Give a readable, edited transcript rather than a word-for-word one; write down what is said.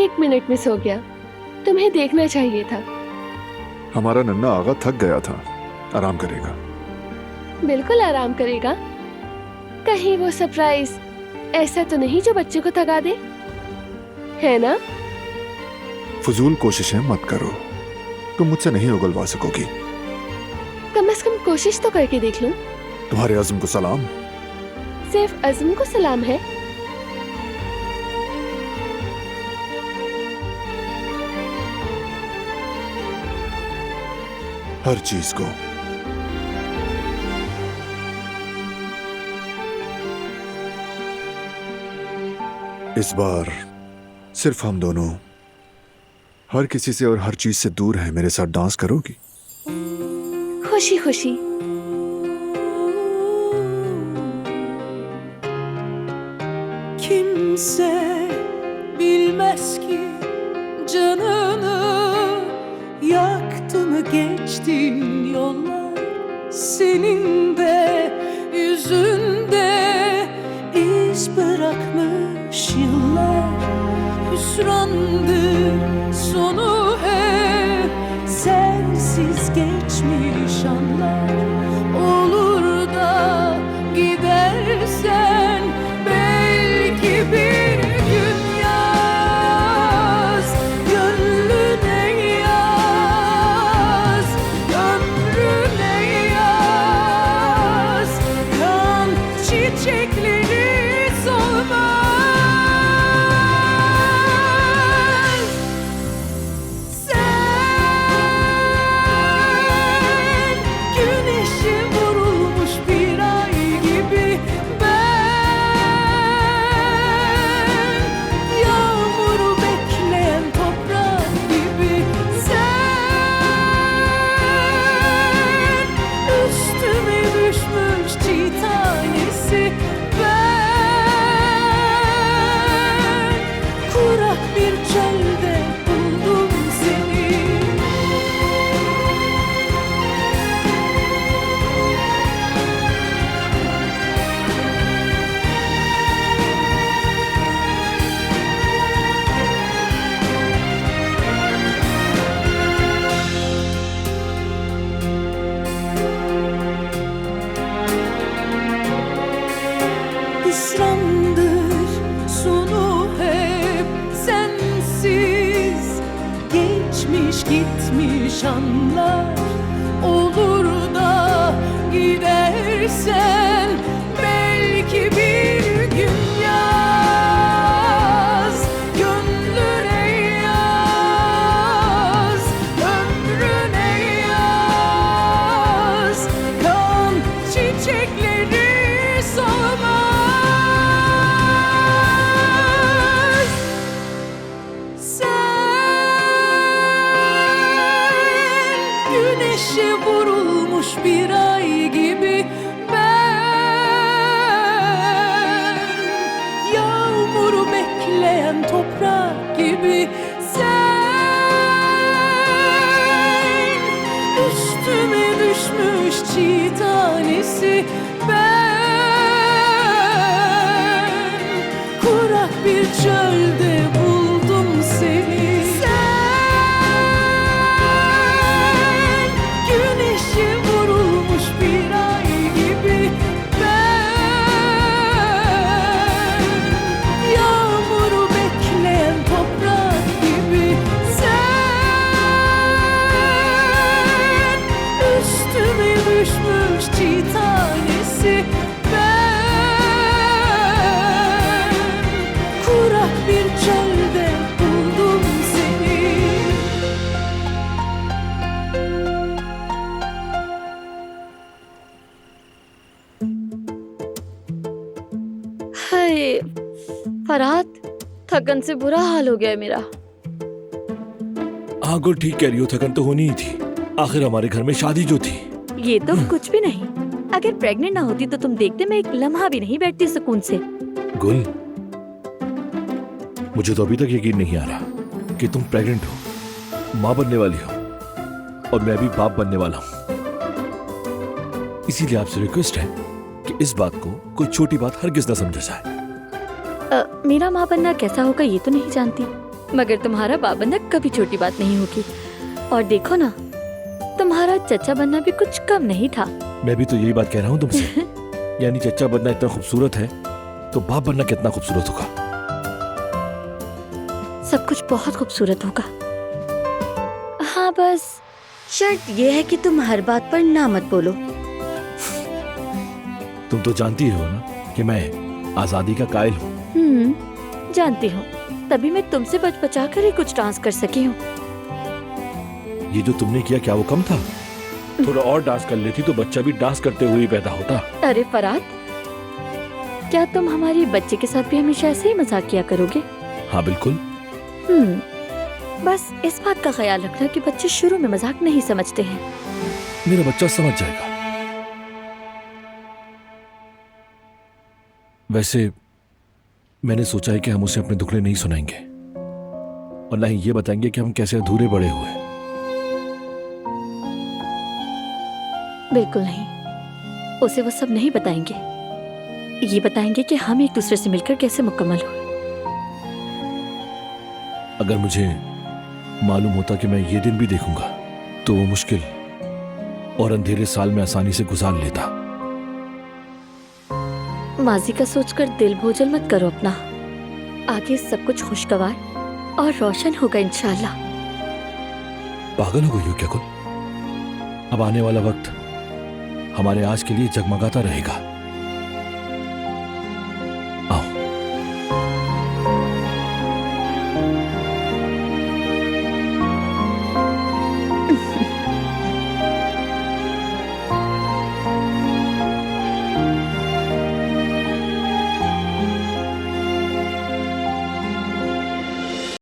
1 मिनट में सो गया। तुम्हें देखना चाहिए था। हमारा नन्ना आगा थक गया था, आराम करेगा। बिल्कुल आराम करेगा। कहीं वो सरप्राइज ऐसा तो नहीं जो बच्चे को थका दे, है ना? फजूल कोशिशें मत करो, तुम मुझसे नहीं उगलवा सकोगी। कम से कम कोशिश तो करके देख लूं। तुम्हारे अज़्म को सलाम। सिर्फ अज़्म को सलाम है? हर चीज को। इस बार सिर्फ हम दोनों, हर किसी से और हर चीज से दूर है। मेरे साथ डांस करोगी? खुशी खुशी। Kimse bilmez ki canını yaktı mı geçtin yollar, senin de yüzünde iz bırakmış yıllar. Hüsrandır sonu hep, sensiz geçmiş anlar. Olur da gidersen belki bir gün yaz, gönlüne yaz, ömrüne yaz. Kan çiçekleri solmaz. Sen güneşe vurulmuş bir ay gibi, ben yağmuru bekleyen toprak gibi. Sen üstüme düşmüş çiğ tanesi, ben kurak bir çölde buldum seni. Hüsrandır sonu hep, sensiz geçmiş gitmiş anlar. Olur da gidersen belki bir gün yaz, gönlüne yaz, ömrüne yaz. Kan çiçekleri solmaz. Sen güneşe vurulmuş bir ay gibi, ben yağmuru bekleyen toprak gibi. Sen üstüme düşmüş çiğ tanesi, ben kurak bir çölde buldum seni. Sen güneşe vurulmuş bir ay gibi, ben yağmuru bekleyen toprak gibi. Sen üstüme düşmüş çiğ tanesi, ben kurak bir çölde buldum seni. हाय फरहाद, थकन से बुरा हाल हो गया है मेरा। हाँ गुल, ठीक कह रही हो, थकन तो होनी ही थी। आखिर हमारे घर में शादी जो थी। ये तो कुछ भी नहीं। अगर प्रेग्नेंट ना होती तो तुम देखते मैं एक लम्हा भी नहीं बैठती सुकून से। गुल, मुझे तो अभी तक यकीन नहीं आ रहा कि तुम प्रेग्नेंट हो, माँ बनने वाली हो, और मैं भी बाप बनने वाला हूँ। इसीलिए आपसे रिक्वेस्ट है कि इस बात को कोई छोटी बात हरगिज न समझा जाए। मेरा माँ बनना कैसा होगा ये तो नहीं जानती, मगर तुम्हारा बाप बनना कभी छोटी बात नहीं होगी। और देखो ना, तुम्हारा चचा बनना भी कुछ कम नहीं था। मैं भी तो यही बात कह रहा हूँ तुमसे। यानी चचा बनना इतना खूबसूरत है तो बाप बनना कितना खूबसूरत होगा। सब कुछ बहुत खूबसूरत होगा। हाँ, बस शर्त यह है कि तुम हर बात पर ना मत बोलो। तुम तो जानती हो ना कि मैं आजादी का कायल हूँ। जानती हूँ, तभी मैं तुमसे बच बचा कर ही कुछ डांस कर सकी हूँ। ये जो तुमने किया क्या वो कम था? थोड़ा और डांस कर लेती तो बच्चा भी डांस करते हुए ही पैदा होता। अरे फराद, क्या तुम हमारे बच्चे के साथ भी हमेशा ऐसे ही मजाक किया करोगे? हाँ बिल्कुल। बस इस बात का ख्याल रखना कि बच्चे शुरू में मजाक नहीं समझते हैं। मेरा बच्चा समझ जाएगा। वैसे मैंने सोचा है कि हम उसे अपने दुखड़े नहीं सुनाएंगे और ना ही ये बताएंगे कि हम कैसे अधूरे बड़े हुए। बिल्कुल नहीं, उसे वो सब नहीं बताएंगे। ये बताएंगे कि हम एक दूसरे से मिलकर कैसे मुकम्मल हुए। अगर मुझे मालूम होता कि मैं ये दिन भी देखूंगा तो वो मुश्किल और अंधेरे साल में आसानी से गुजार लेता। माजी का सोचकर दिल बोझल मत करो अपना। आगे सब कुछ खुशगवार और रोशन होगा इंशाल्लाह। पागल हो गई हो क्या कुल? अब आने वाला वक्त हमारे आज के लिए जगमगाता रहेगा।